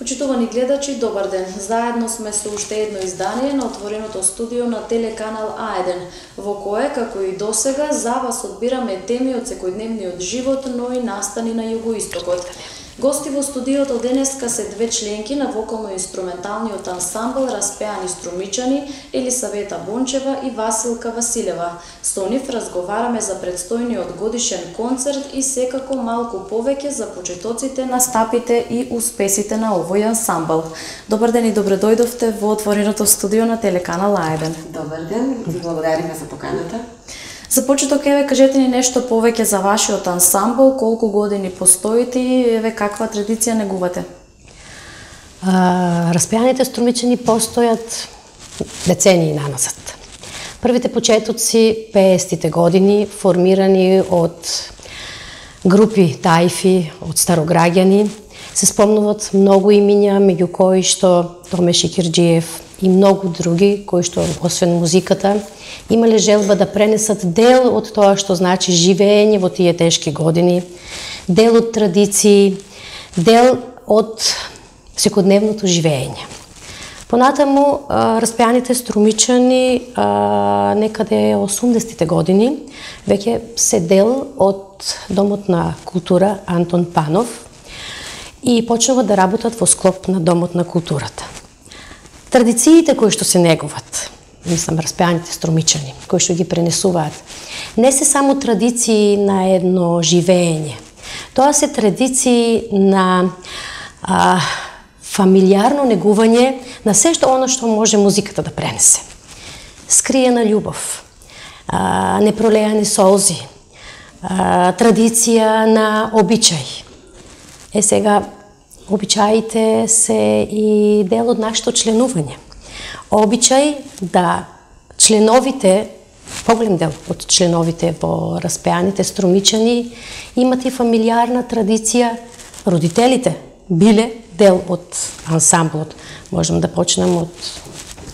Почитувани гледачи, добар ден. Заедно сме со уште едно издание на отвореното студио на телеканал А1, во кое, како и досега, за вас одбираме теми од секојдневниот живот, но и настани на југоистокот. Гости во студиото денеска се две членки на вокално-инструменталниот ансамбл Распеани струмичани, Елисавета Бончева и Василка Василева. Со нив разговараме за предстојниот годишен концерт и секако малку повеќе за почетоците, настапите и успесите на овој ансамбл. Добар ден и добре дојдовте во отвореното студио на телеканал А1. Добар ден, ви благодариме за поканата. За почеток, еве, кажете ни нешто повеќе за вашиот ансамбл, колку години постоите и еве каква традиција негувате? Распеаните струмичани постојат децении наназад. Првите почетоци 50-те години, формирани од групи тајфи, од старограѓани, се спомнуват многу имиња, меѓу кои што Томе Шикирџиев и многу други, кои што, освен музиката, имале желба да пренесат дел од тоа што значи живење во тие тешки години, дел од традиции, дел од секојдневното живење. Понатаму, Распеаните струмичани некаде 80-те години веќе се дел од Домот на култура Антон Панов и почнуваат да работат во склоп на Домот на културата. Традициите кои што се негуват, мислам, Распеаните струмичани, кои што ги пренесуваат, не се само традиции на едно живење. Тоа се традиции на фамилиарно негување на се што оно што може музиката да пренесе. Скриена љубов, непролеани солзи, традиција на обичај. Сега, обичаите се и дел од нашето членување. Обичај да членовите, поголем дел од членовите во Распеаните струмичани имат и фамилиарна традиција. Родителите биле дел од ансамблот. Можем да почнем од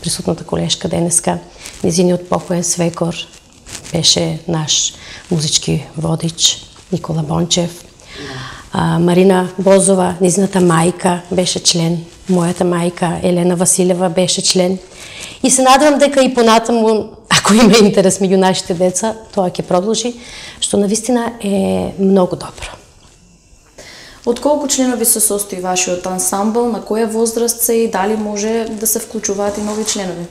присутната колешка денеска. Низиниот покоен свекор беше наш музички водич Никола Бончев. Марина Бозова, низината мајка, беше член. Мојата мајка Елена Василева беше член. И се надевам дека и понатаму, ако има интерес меѓу нашите деца, тоа ќе продолжи, што навистина е многу добро. Од колку членови се состои вашиот ансамбл, на која возраст се и дали може да се вклучуваат и нови членови?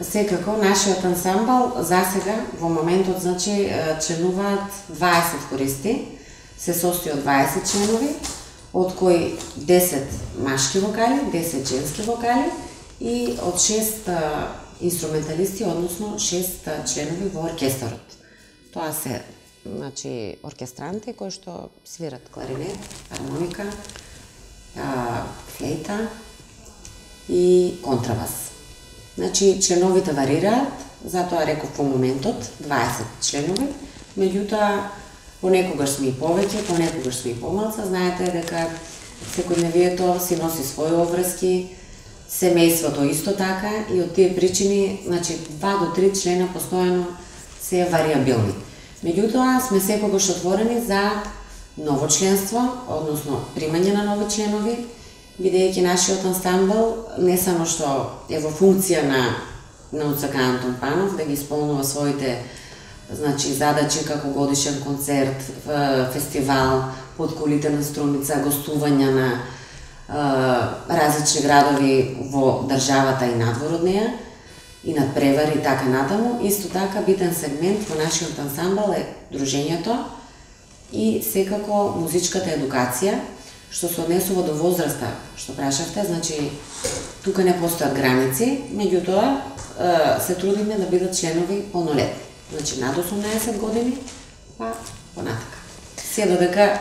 Секако, нашиот ансамбл засега во моментот значи членуваат 20 хористи, се состои од 20 членови, од кои 10 машки вокали, 10 женски вокали и од 6 инструменталисти, односно 6 членови во оркестарот. Тоа се значи оркестранти кои што свират кларинет, хармоника, флейта и контрабас. Значи членовите варираат, затоа реков во моментот 20 членови, меѓутоа понекогаш сме и повеќе, понекогаш сме и помалку. Знаете дека секојдневието си носи своји обврски, семејството исто така и од тие причини, значи 2 до 3 члена постојано се вариабилни. Меѓутоа сме секогаш отворени за ново членство, односно примање на нови членови, бидејќи нашиот ансамбл не само што е во функција на УЦК Антон Панов да ги исполнува своите значи задачи како годишен концерт, фестивал, под колите на Струмица, гостувања на различни градови во државата и надвор од неја, и надпревари и така натаму. Исто така битен сегмент во нашиот ансамбл е дружењето и секако музичката едукација, што се однесува до возраста, што прашавте, значи тука не постојат граници, меѓутоа се трудиме да бидат членови полнолетни. Значи над 18 години, па понатака. Се додека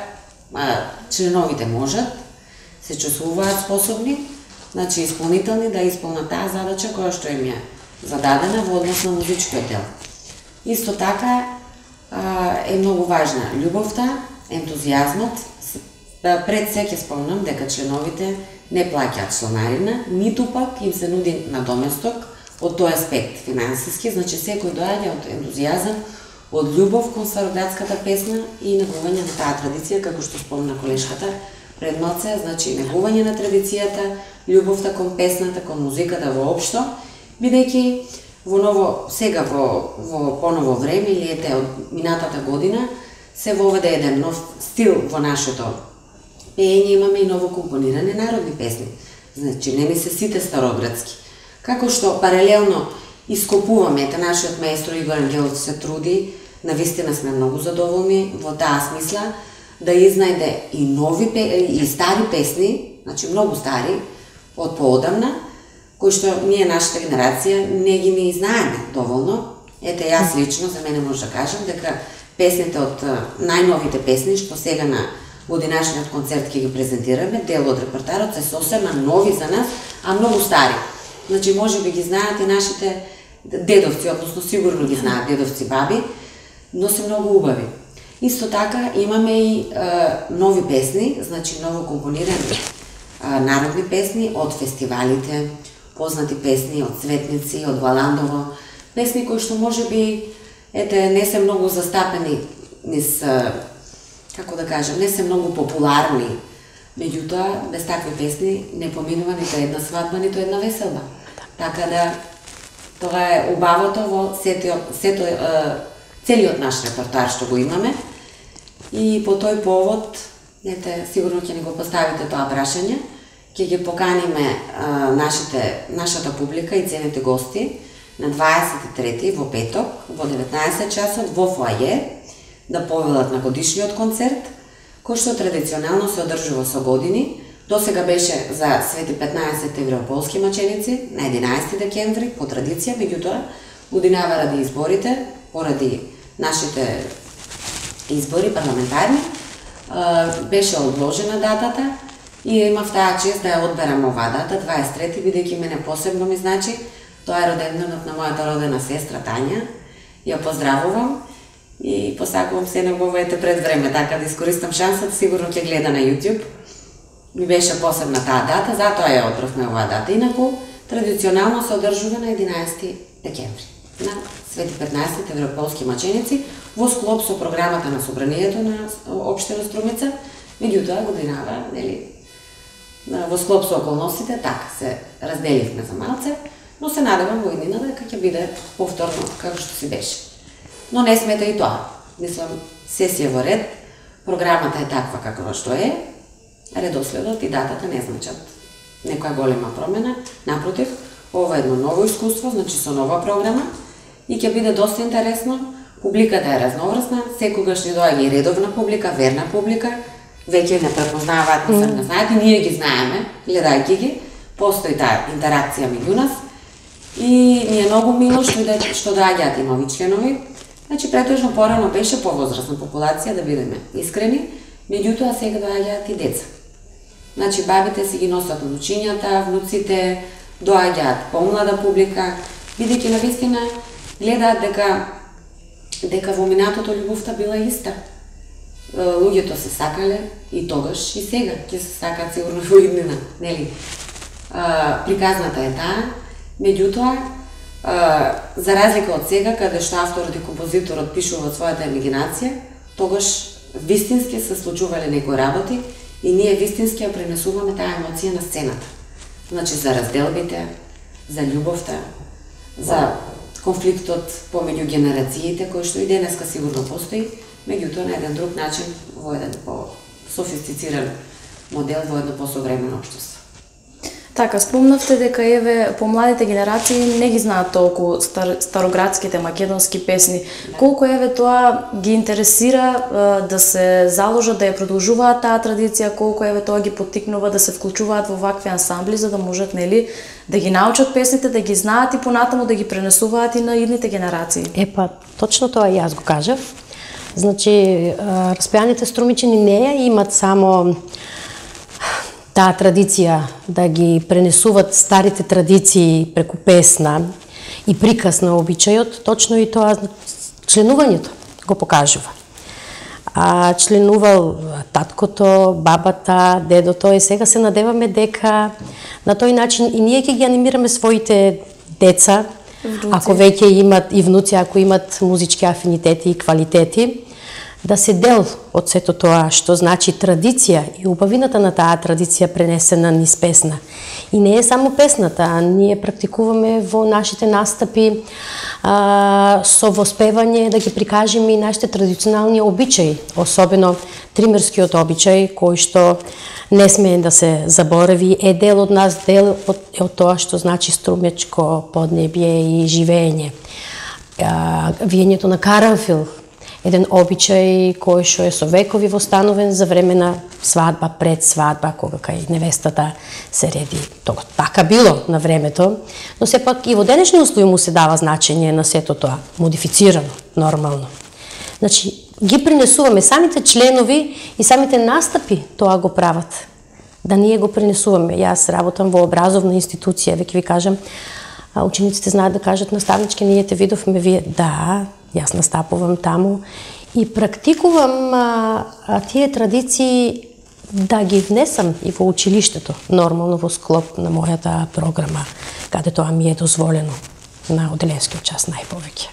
членовите можат, се чувствуваат способни, значи исполнителни да исполнат таа задача која што им е зададена во однос на музичкиот дел. Исто така е многу важна љубовта, ентузијазмот. Пред се ќе спомнам дека членовите не плаќаат членарина, ниту пак им се нуди надоместок од тој аспект финансиски, значи секој доаѓа од ентузијазам, од љубов кон староградската песна и негување на таа традиција, како што спомна колешката, пред малце, значи негување на традицијата, љубовта кон песната, кон музиката воопшто, бидејќи сега во поново време или ете од минатата година се воведе еден нов стил во нашето пеење, имаме и ново компониране народни песни. Значи не ни се сите староградски. Како што паралелно ископуваме, ете нашиот маестро Игор Ангелов се труди, навистина сме многу задоволни во таа смисла да изнајде и нови и стари песни, значи многу стари од поодамна, кои што ние, нашата генерација, не ги ни знаеме доволно. Ете, јас лично, за мене може да кажам, дека песните од најновите песни, што сега на годинашниот концерт ќе ги презентираме, дел од репертарот се сосема нови за нас, а многу стари. Значи, може би ги знаат и нашите дедовци, односно сигурно ги знаат дедовци, баби, но се многу убави. Исто така, имаме и нови песни, значи ново компонирани народни песни од фестивалите, познати песни од Цветници, од Валандово, песни кои што може би не се многу застапени низ, како да кажам, не се многу популарни. Меѓутоа, без такви песни не поминува нито една свадба, нито една веселба. Така да, тоа е убавото во целиот наш репертоар што го имаме. И по тој повод, сигурно ќе ни го поставите тоа прашање, ќе ги поканиме нашата публика и ценните гости на 23 во петок, во 19 часот во фоаје, да повелат на годишниот концерт, кој што традиционално се одржува со години. Досега беше за Свети 15 европолски маченици на 11 декември по традиција, меѓутоа годинава ради изборите, поради нашите избори парламентарни, беше одложена датата и имав таа чест да ја одберам оваа дата, 23, бидејќи мене посебно ми значи. Тоа е роденденот на мојата родена сестра Тања. Ја поздравувам и посакувам се неговоите пред време, така да искористам шансата, сигурно ќе гледа на YouTube. Ми беше посебна таа дата, затоа ја одбравме оваа дата. Инаку, традиционално се одржува на 11 декември, на Свети 15 европолски маченици, во склоп со програмата на собранието на општина Струмица, меѓутоа годинава, во склоп со околностите, така се разделивме за малце, но се надевам во иднина дека ќе биде повторно како што си беше. Но не смета и тоа. Мислам, сесија во ред, програмата е таква како што е, редоследот и датата не значат некоја голема промена. Напротив, ова е едно ново искуство, значи со нова програма и ќе биде доста интересно. Публиката е разноврсна, секогаш ни доаѓа и редовна публика, верна публика, веќе не препознаваат, не знаат и ние ги знаеме, гледајќи ги, постои таа интеракција меѓу нас и ми е многу мило што доаѓаат и нови членови. Значи, претежно порано беше повозрастна популација, да бидеме искрени, меѓутоа сега доаѓаат и деца. Значи, бабите си ги носат внучињата, внуците, доаѓаат помлада публика, бидејќи навистина гледаат дека во минатото љубовта била иста. Луѓето се сакале и тогаш и сега ќе се сакаат сигурно во иднина, нели? Приказната е таа, меѓутоа, за разлика од сега, каде што авторот и композиторот пишуваат својата имагинација, тогаш вистински се случувале некои работи и ние вистински ја пренесуваме таа емоција на сцената. Значи, за разделбите, за љубовта, за конфликтот помеѓу генерациите, кој што и денеска сигурно постои, меѓутоа на еден друг начин, во еден по-софистициран модел, во едно посовремено општество. Така, спомнавте дека помладите генерации не ги знаат толку староградските македонски песни. Колку тоа ги интересира да се заложат, да ја продолжуваат таа традиција, колку тоа ги поттикнува да се вклучуваат во вакви ансамбли, за да можат, нели, да ги научат песните, да ги знаат и понатаму да ги пренесуваат и на идните генерации. Точно тоа и јас го кажав. Значи, распеаните струмичани не ја имат само таа традиција да ги пренесуват старите традиции преку песна и приказ на обичајот, точно и тоа членувањето го покажува. Членувал таткото, бабата, дедото и сега се надеваме дека на тој начин и ние ќе ги анимираме своите деца, ако веќе имат и внуци, ако имат музички афинитети и квалитети, да се дел од сето тоа што значи традиција и убавината на таа традиција пренесена низ песна. И не е само песната, ние практикуваме во нашите настапи со воспевање да ги прикажеме и нашите традиционални обичаи, особено тримерскиот обичај кој што не смее да се заборави, е дел од нас, дел од тоа што значи струмечко поднебје и живење. Виењето на карамфил, еден обичај кој што е со векови востановен за време на свадба, пред свадба, кога кај невестата се реди. Тоа така било на времето, но сепак и во денешни услови му се дава значење на сето тоа, модифицирано, нормално. Значи, ги пренесуваме самите членови и самите настапи тоа го прават. Да ние го пренесуваме. Јас работам во образовна институција, веќе ви кажам, учениците знаат да кажат наставнички, ние те видовме, вие да, јас настапувам таму и практикувам тие традиции да ги внесам и во училиштето, нормално во склоп на мојата програма, каде тоа ми е дозволено на оделенскиот час најповеќе.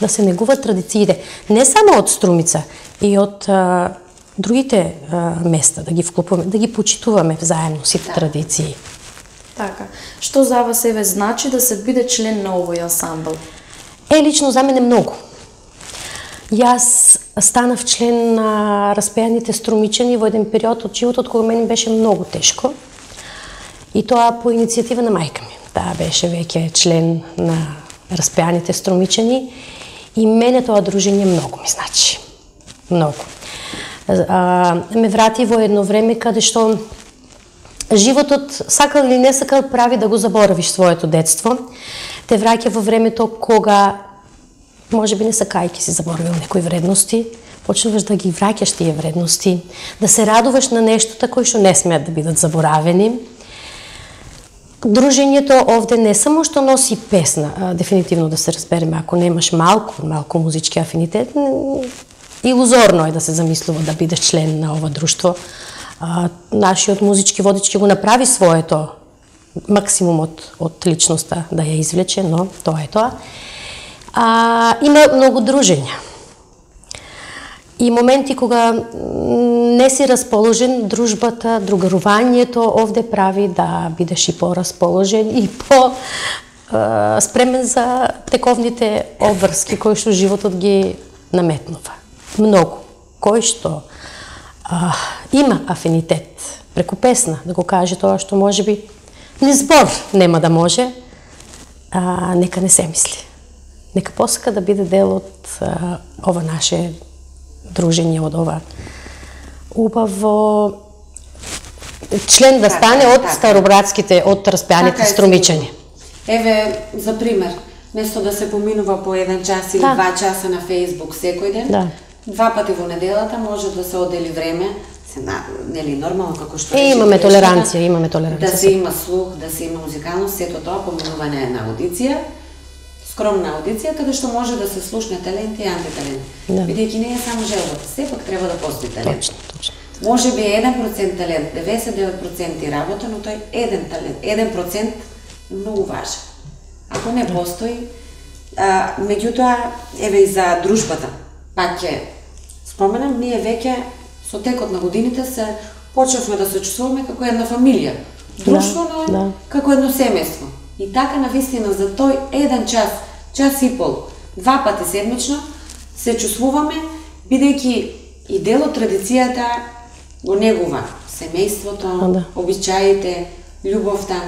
Да се негуваат традициите, не само од Струмица, и од другите места, да ги вклопуваме, да ги почитуваме заедно сите традиции. Така. Што за вас еве значи да се биде член на овој ансамбл? Лично за мене многу. Јас станав член на распеаните струмичани во еден период од животот кога мене беше многу тешко. И тоа по иницијатива на мајка ми. Таа беше веќе член на распеаните струмичани и мене тоа дружење многу ми значи. Многу. Ме врати во едно време каде што животот, сакал или не сакал, прави да го заборавиш своето детство. Те враќа во времето кога, може би не сакајќи си заборавил некои вредности, почнуваш да ги враќаш тие вредности, да се радуваш на нештота кои што не смеат да бидат заборавени. Дружењето овде не само што носи песна, дефинитивно да се разбереме, ако немаш малку музички афинитет, илузорно е да се замислува да бидеш член на ова друштво. Нашиот музички водич ќе го направи своето, максимумот од личноста да ја извлече, но тоа е тоа. Има многу дружења. И моменти кога не си расположен, дружбата, другарувањето овде прави да бидеш и порасположен и спремен за тековните обврски кои што животот ги наметнува. Многу. Кој што има афинитет преку песна, да го каже тоа што може би ни збор нема да може, нека не се мисли. Нека посака да биде дел од ова наше дружење, од ова убаво член да стане од старобратските, од распеаните струмичани. Еве, за пример, место да се поминува по 1 час или 2 часа на Фейсбук секој ден, 2 пати во неделата може да се одели време, нели нормално како што имаме толеранција, имаме толеранција. Да се има слух, да се има музикалност, сето тоа поминување на аудиција, скромна аудиција, каде што може да се слушне талент и антиталент. Бидејќи не е само желбата, сепак треба да постои талент. Точно. Може би 1% талент, 99% работа, но тој 1 талент, 1% многу важен. Ако не постои, меѓутоа, еве и за дружбата, пак ќе споменам, ние веќе со текот на годините се почнавме да се чувствуваме како една фамилија. Друштво, но како едно семејство. И така навистина за тој 1 час, час и пол, 2 пати седмично се чувствуваме, бидејќи и дел од традицијата го негува семејството, обичаите, љубовта,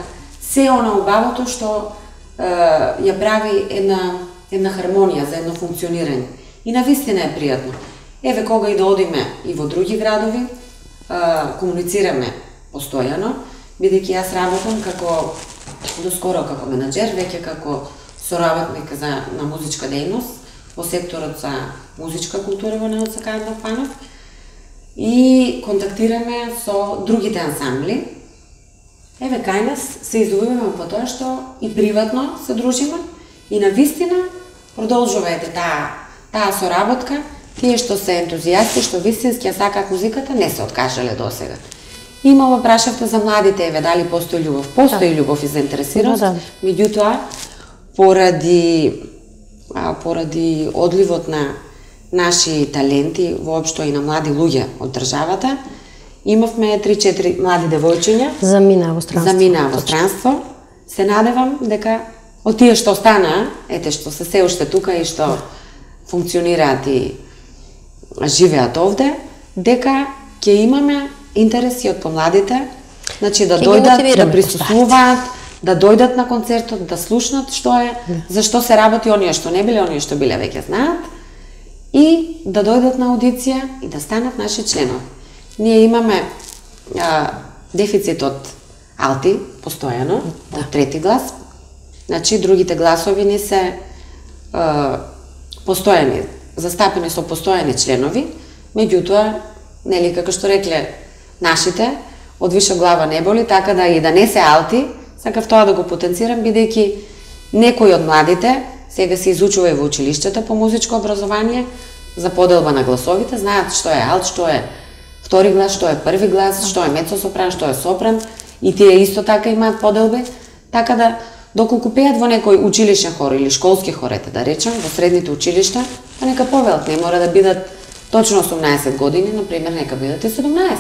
се она убавото што ја прави една хармонија за едно функционирање. И навистина е пријатно. Еве кога и да одиме и во други градови, комуницираме постојано, бидејќи јас работам како доскоро како менаџер, веќе како соработник на музичка дејност во секторот за музичка култура во НЛЦК Еднак Панев и контактираме со другите ансамбли. Еве кај нас се издвојуваме по тоа што и приватно се дружиме и навистина продолжувајте таа соработка. Тие што се ентузијасти, што вистински ја сакаат музиката, не се откажале досега. Имало прашавте за младите, еве дали постои љубов. Постои љубов и заинтересираност, меѓутоа поради одливот на наши таленти, воопшто и на млади луѓе од државата. Имавме 3-4 млади девојчиња. Замина во странство. Се надевам дека од тие што останаа, ете што се уште тука и што функционираат и живеат овде, дека ќе имаме интереси од помладите, значи да дојдат, да присуствуваат, да дојдат на концертот, да слушнат што е, зашто се работи, оние што не биле, оние што биле веќе знаат, и да дојдат на аудиција и да станат наши членови. Ние имаме дефицит од алти, постојано, од трети глас, значи другите гласови ни се постојани, застапени со постојани членови, меѓутоа, нели, како што рекле нашите, од виша глава не боли, така да и да не се алти, сакав тоа да го потенцирам, бидејќи некои од младите сега се изучува и во училиштата по музичко образование за поделба на гласовите, знаат што е алт, што е втори глас, што е први глас, што е мецо-сопран, што е сопран, и тие исто така имаат поделби, така да доколку пеат во некој училишен хор или школски хор, да речем, во средните училишта, па нека повелат, не мора да бидат точно 18 години, например, нека бидат и 17.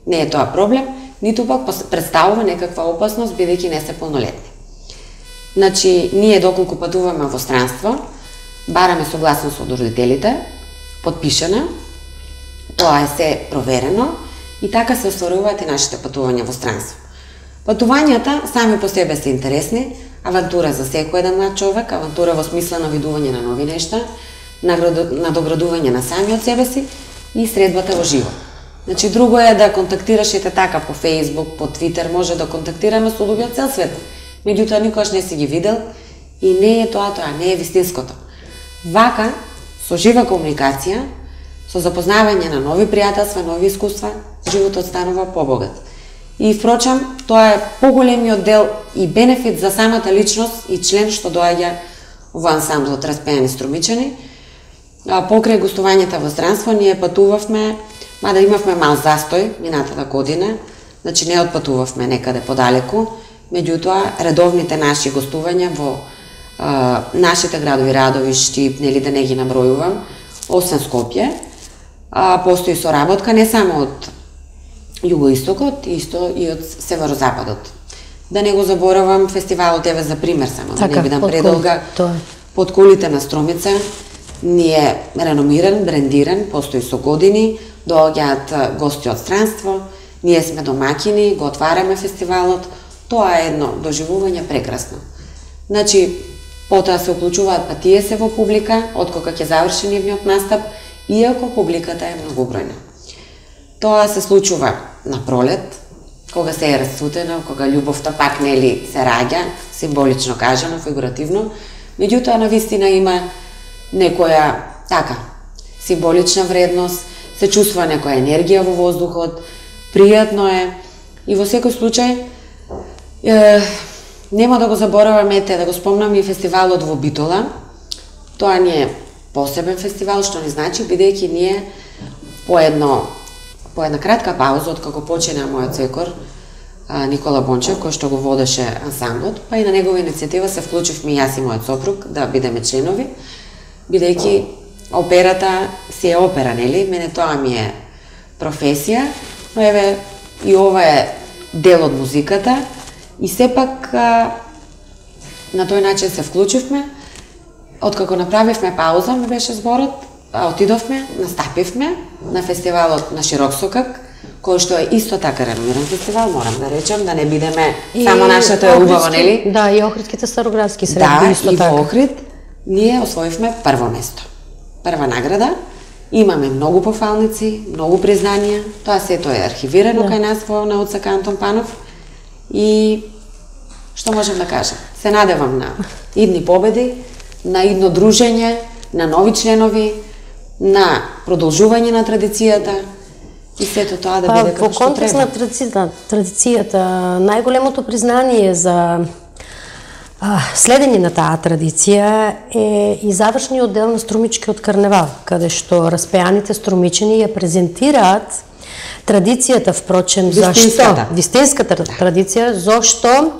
Не е тоа проблем, ниту пак представува некаква опасност, бидејќи не се полнолетни. Значи, ние доколку патуваме во странство, бараме согласност од родителите, подпишана, тоа е се проверено и така се остваруваат и нашите патувања во странство. Патувањата сами по себе се интересни, авантура за секој еден млад човек, авантура во смисла на видување на нови нешта, надоградување на самиот себе си и средбата во живо. Значи, друго е да контактираш ете така по Facebook, по Twitter, може да контактираме со луѓе од цел свет. Меѓутоа, никогаш не си ги видел и не е тоа, не е вистинското. Вака, со жива комуникација, со запознавање на нови пријателства, нови искуства, животот станува побогат. И впрочем, тоа е поголемиот дел и бенефит за самата личност и член што доаѓа во ансамблот Распеани струмичани. Покрај гостувањата во странство, ние патувавме, мада имавме мал застој минатата година, значи не отпатувавме некаде подалеку, меѓутоа редовните наши гостувања во нашите градови Радови, Штип, нели да не ги набројувам, освен Скопје, постои соработка не само од југоистокот, исто и од северозападот. Да не го заборавам фестивалот, еве за пример само, да не бидам предолга, Под кулите на Струмица, ние реномиран, брендиран, постои со години, доаѓаат гости од странство, ние сме домакини, го отвараме фестивалот, тоа е едно доживување прекрасно. Значи, потоа се уклучуваат па тие се во публика, откога ќе заврши нивниот настап, иако публиката е многобројна. Тоа се случува на пролет, кога се е расцутено, кога љубовта пак нели се раѓа, символично кажано, фигуративно, меѓутоа на вистина има некоја така символична вредност, се чувствува некоја енергија во воздухот, пријатно е и во секој случај нема да го забораваме, да го спомнам и фестивалот во Битола. Тоа ни е посебен фестивал, што ни значи, бидејќи ние по една кратка пауза, откако почина мојот свекор Никола Бончев, кој што го водеше ансамблот, па и на негова иницијатива се вклучивме јас и мојот сопруг да бидеме членови, бидејќи операта си е опера, нели? Мене тоа ми е професија, но еве и ова е дел од музиката и сепак на тој начин се вклучивме. Откако направивме пауза, ми беше зборот, отидовме, настапивме на фестивалот на Широк Сокак, кој што е исто така реномиран фестивал, морам да речем, да не бидеме само нашето е убаво, нели? Да, и Охридските староградски средби исто така. Да, и во Охрид ние освоивме прво место. Прва награда. Имаме многу пофалници, многу признанија. Тоа сето е архивирано кај нас во НУЦК Антон Панов. И што можам да кажам? Се надевам на идни победи, на идно дружење, на нови членови, на продолжување на традицијата и сето тоа да биде како што треба. Во контекст на традицијата, најголемото признание за следење на таа традиција е и завршниот дел на Струмичкиот карневал, каде што распеаните струмичани ја презентираат традицијата, впрочем, вистинската традиција, зошто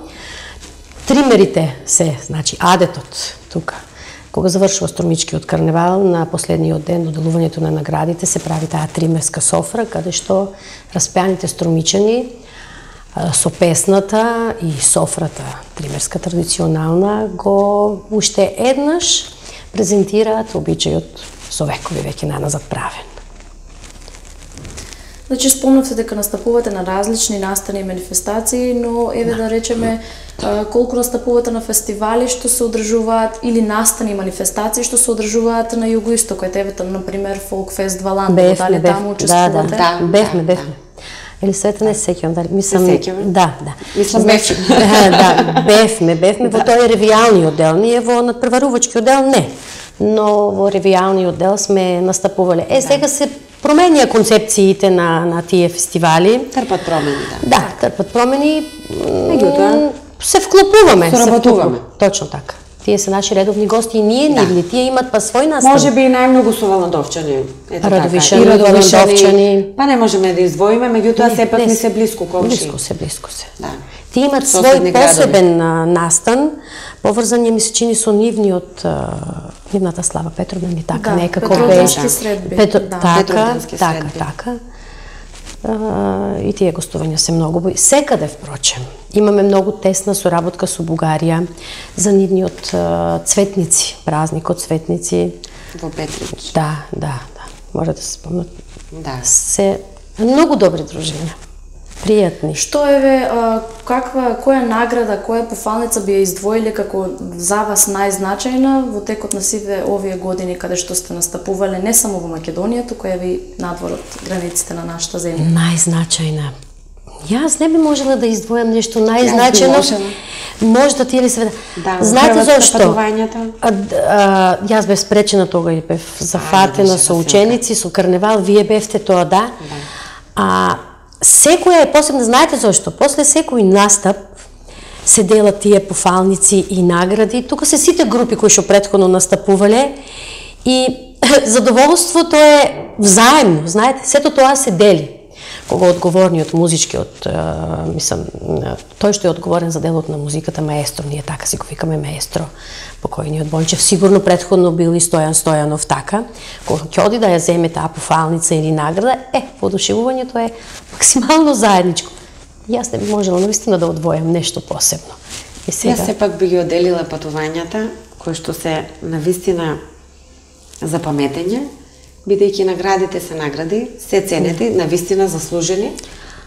тримерите се, значи адетот тука, Кога завршува Струмичкиот карневал, на последниот ден до делувањето на наградите се прави таа тримерска софра, каде што распеаните струмичани со песната и софрата, тримерска традиционална, го уште еднаш презентираат обичајот со векови веќе наназад правен. Значи, спомнавте дека настапувате на различни настани и манифестации, но еве да речеме колку настапувате на фестивали што се одржуваат или настани и манифестации што се одржуваат на југоистокот, еве например Фолкфест Валантово, дали таму учествувате? Бевме. Елисавета не се сеќавам, дали мислам да. Мислам значи, бевме во тој ревијалниот дел, ние во надпреварувачкиот дел не, но во ревијалниот дел сме настапувале. Сега се променија концепциите на тие фестивали. Трпат промени, Да, трпат промени. Меѓутоа се вклопуваме, соработуваме. Точно така. Тие се наши редовни гости и ние нивни, тие имат па свој настан. Може би и најмногу со Валандовчани. Радовишани, Валандовчани. Па не можеме да издвоиме, меѓутоа сепак ни се блиску комши. Блиску се. Да. Тие имат свој посебен настан, поврзан ми се чини со нивната Слава Петровна и така некако Петровдански средби. Така. И тие гостувања се многу. Секаде, впрочем, имаме многу тесна соработка со Бугарија за нивниот цветници, празникот цветници. Во Петрич. Да. Може да се спомнат. Да. Се многу добри дружења. Пријатни. Што која награда, која пофалница би ја издвоиле како за вас најзначајна во текот на сите овие години каде што сте настапувале не само во Македонија, туку и надвор од границите на нашата земја? Најзначајна. Јас не би можела да издвојам нешто најзначајно. Може да ти ли се... Знаете зашто? Јас бев спречена тога и бев зафатена со ученици, со карневал, вие бевте тоа, да. Секоја е посебна, знаете зашто? После секој настап се делат тие пофалници и награди. Тука се сите групи кои што претходно настапувале и задоволството е взаемно, знаете, сето тоа се дели. Кога одговорниот музичкиот, мислам, тој што е одговорен за делот на музиката, маестро, ние така си го викаме маестро, покојниот Бончев, сигурно претходно бил и Стојан Стојанов така, кога ќе оди да ја земе таа пофалница или награда, воодушевувањето е максимално заедничко. Јас не би можела навистина да одвојам нешто посебно. Јас сепак би ги оделила патувањата, кои што се навистина за паметење, бидејќи наградите се награди, се ценети, навистина заслужени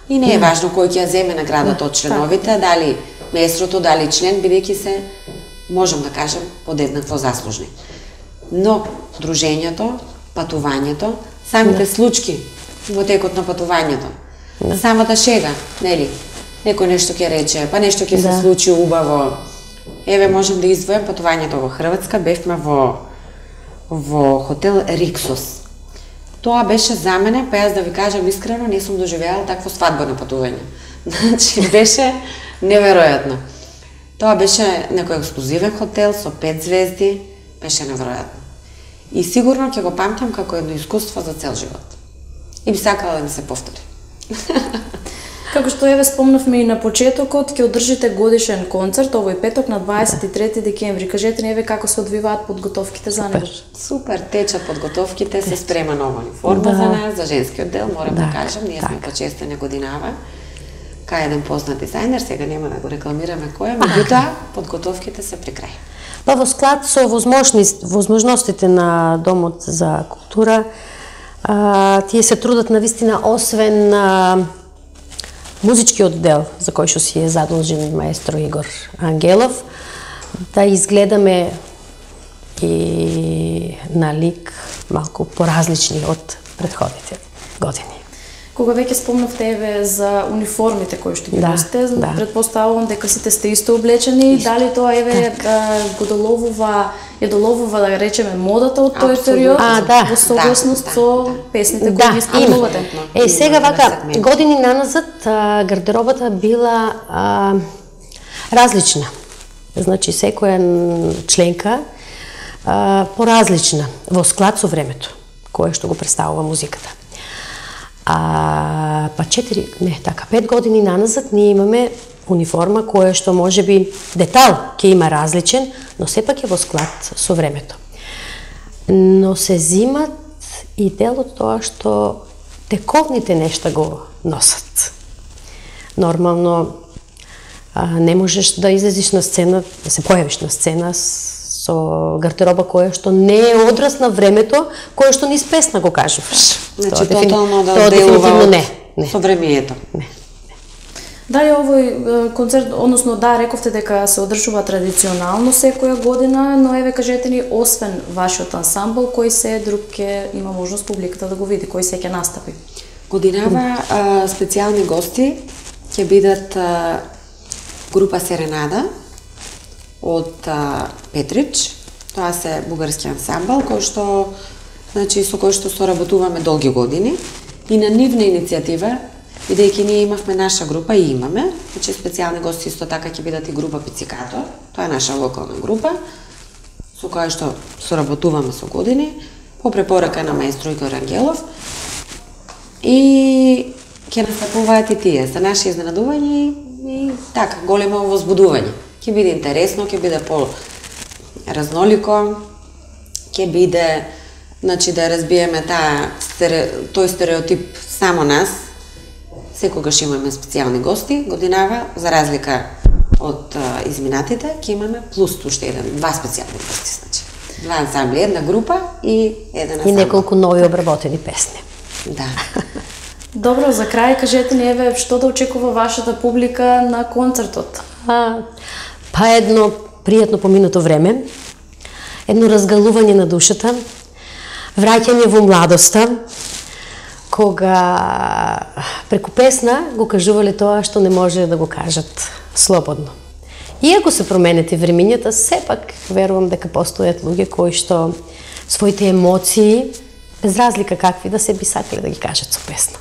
и не е важно кој ќе ја земе наградата од членовите, дали маестрото, дали член, бидејќи се, можам да кажем, подеднакво заслужни. Но дружењето, патувањето, самите случки во текот на патувањето, самата шега, нели? Некој нешто ќе рече, па нешто ќе се случи убаво. Еве, можам да издвојам патувањето во Хрватска, бевме во хотел Риксос. Тоа беше за мене, па јас да ви кажам искрено, не сум доживеала такво свадбено патување. Значи, беше неверојатно. Тоа беше некој ексклузивен хотел со 5 звезди, беше неверојатно. И сигурно ќе го памтам како едно искуство за цел живот. И би сакала да ми се повтори. Како што еве спомнавме и на почетокот, ќе одржите годишен концерт овој петок на 23 декември. Кажете ни еве како се одвиваат подготовките за него. Супер, течат подготовките, се спрема нова униформа за нас, за женскиот дел, морам да кажам, ние сме почестени годинава. Кај еден познат дизајнер, сега нема да го рекламираме кој, меѓутоа подготовките се при крај. Па во склад со возможностите на Домот за култура, тие се трудат навистина, освен музичкиот дел, за кој што си е задолжен маестро Игор Ангелов, да изгледаме и на лик малку поразлични од претходните години. Кога веќе спомнавте еве за униформите кои што ги носите, претпоставувам дека сите сте исто облечени, дали тоа еве го доловува да речеме модата од тој период во согласност со песните кои ги исполнувате? Сега вака години наназад гардеробата била различна. Значи секоја членка поразлична во склад со времето кое што го представува музиката. Па 5 години наназад ние имаме униформа која што можеби детал ќе има различен, но сепак е во склад со времето. Но се зимат и дел од тоа што тековните нешта го носат. Нормално не можеш да излезеш на сцена, да се појавиш на сцена со гардероба која што не е одраз на времето, која што низ песна го кажуваш. Значи тотално да делува не. Со времењето. Не. Дали овој концерт, односно да, рековте дека се одржува традиционално секоја година, но еве кажете ни, освен вашиот ансамбл, кој се друг ќе има можност публиката да го види, кој се ќе настапи? Годинава специјални гости ќе бидат група Серенада од Петрич. Тоа се бугарски ансамбл кој што, значи, со кој што соработуваме долги години и на нивна иницијатива, бидејќи ние имавме наша група и имаме, значи специјални гости исто така ќе бидат и група Пицикато, тоа е наша локална група со која што соработуваме со години по препорака на маестро Игор Ангелов и ќе настапуваат и тие за наше изненадување и така големо возбудување. Ќе биде интересно, ќе биде разнолико, ќе биде, значи, да разбиеме тој стереотип само нас. Секогаш имаме специјални гости, годинава, за разлика од изминатите, ќе имаме плюс уште два специјални гости, значи. Два ансамбли, една група и еден ансамбл. И неколку нови обработени песни. Да. Добро, за крај кажете ни, еве, што да очекува вашата публика на концертот? Па едно пријатно поминато време, едно разгалување на душата, враќање во младоста, кога преку песна го кажувале тоа што не може да го кажат слободно. Иако се променети времињата, сепак верувам дека постојат луѓе кои што своите емоции, без разлика какви да се би сакале да ги кажат со песна.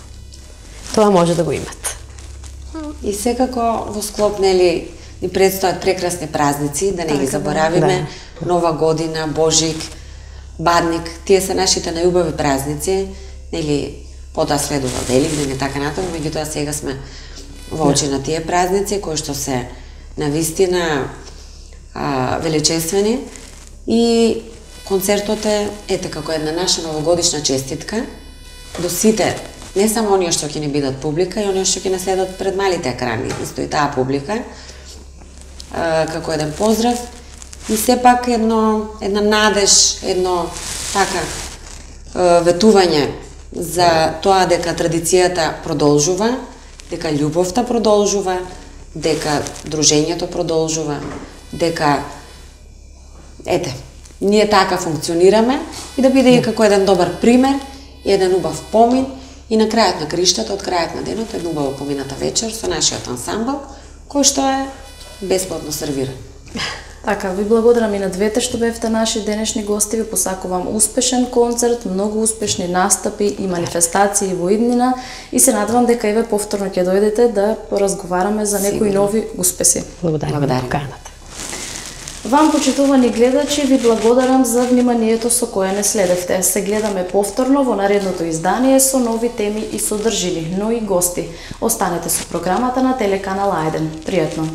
Тоа може да го имат. И секако во склоп, нели, ни предстојат прекрасни празници, да не ги заборавиме, да. Нова година, Божик, Бадник, тие се нашите најубави празници, нели, потоа следува Великден и така натаму, меѓутоа сега сме во очи на тие празници кои што се навистина величествени и концертот е ете како една наша новогодишна честитка до сите, не само оние што ќе ни бидат публика и оние што ќе не следат пред малите екрани, исто и таа публика, како еден поздрав и сепак една надеж, едно така ветување за тоа дека традицијата продолжува, дека љубовта продолжува, дека дружењето продолжува, дека ние така функционираме и да биде како еден добар пример и еден убав помин и на крајот на криштата, од крајот на денот, една убаво помината вечер со нашиот ансамбл, кој што е бесплатно сервиран. Така, ви благодарам и на двете што бевте наши денешни гости. Ви посакувам успешен концерт, многу успешни настапи и манифестации во иднина и се надевам дека еве повторно ќе дојдете да поразговараме за некои нови успеси. Благодарам за поканата. Вам, почитувани гледачи, ви благодарам за вниманието со кое не следевте. Се гледаме повторно во наредното издание со нови теми и содржини, но и гости. Останете со програмата на телеканал А1. Пријатно!